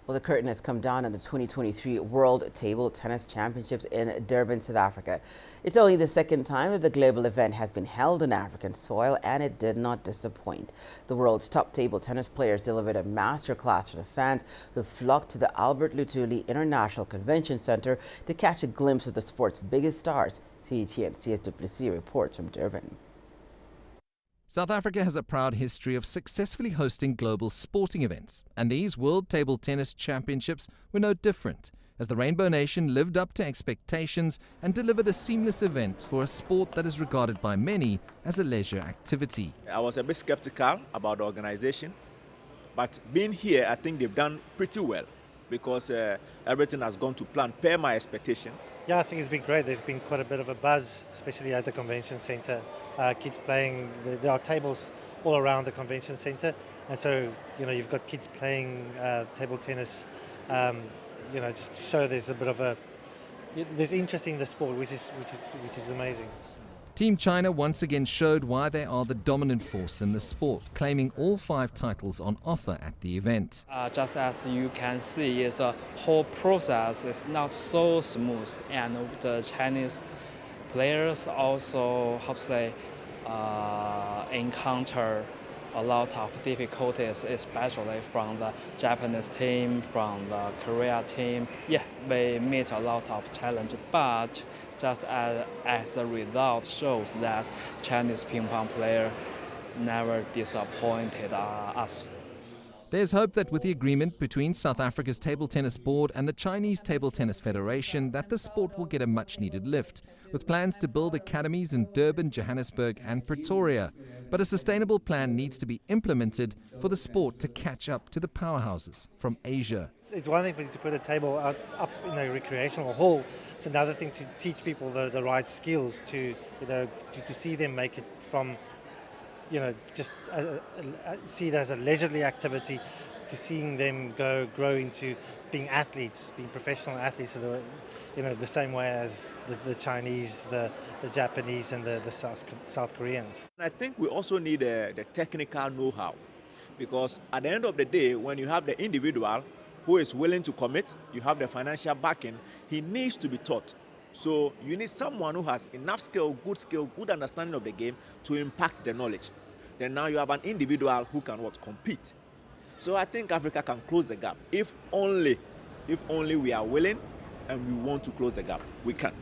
Well, the curtain has come down on the 2023 World Table Tennis Championships in Durban, South Africa. It's only the second time that the global event has been held on African soil, and it did not disappoint. The world's top table tennis players delivered a masterclass for the fans who flocked to the Albert Luthuli International Convention Center to catch a glimpse of the sport's biggest stars. CGTN CS Duplessis reports from Durban. South Africa has a proud history of successfully hosting global sporting events, and these World Table Tennis Championships were no different, as the Rainbow Nation lived up to expectations and delivered a seamless event for a sport that is regarded by many as a leisure activity. I was a bit skeptical about the organization, but being here, I think they've done pretty well because everything has gone to plan per my expectation. Yeah, I think it's been great. There's been quite a bit of a buzz, especially at the convention center. Kids playing, there are tables all around the convention center, and so you've got kids playing table tennis. Just to show there's a bit of there's interest in the sport, which is amazing. Team China once again showed why they are the dominant force in the sport, claiming all 5 titles on offer at the event. Just as you can see, the whole process is not so smooth, and the Chinese players also, encounter a lot of difficulties, especially from the Japanese team, from the Korea team. Yeah, we meet a lot of challenge, but just as the result shows that Chinese ping pong player never disappointed us. There's hope that with the agreement between South Africa's Table Tennis Board and the Chinese Table Tennis Federation that the sport will get a much-needed lift, with plans to build academies in Durban, Johannesburg and Pretoria. But a sustainable plan needs to be implemented for the sport to catch up to the powerhouses from Asia. It's one thing to put a table up in a recreational hall. It's another thing to teach people the right skills to see them make it from just see it as a leisurely activity, to seeing them grow into being athletes, being professional athletes, the same way as the Chinese, the Japanese, and the South Koreans. I think we also need the technical know-how, because at the end of the day, when you have the individual who is willing to commit, you have the financial backing, he needs to be taught. So you need someone who has enough skill, good understanding of the game to impact the knowledge. Then now you have an individual who can compete. So I think Africa can close the gap. If only we are willing and we want to close the gap, we can.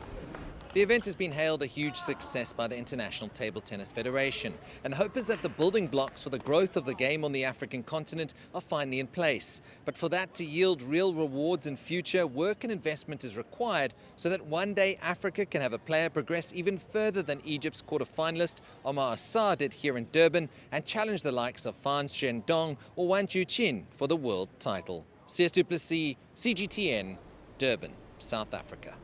The event has been hailed a huge success by the International Table Tennis Federation, and the hope is that the building blocks for the growth of the game on the African continent are finally in place. But for that to yield real rewards in future, work and investment is required so that one day Africa can have a player progress even further than Egypt's quarter-finalist Omar Assar did here in Durban and challenge the likes of Fan Zhendong or Wan Chuqin for the world title. CS Duplessis, CGTN, Durban, South Africa.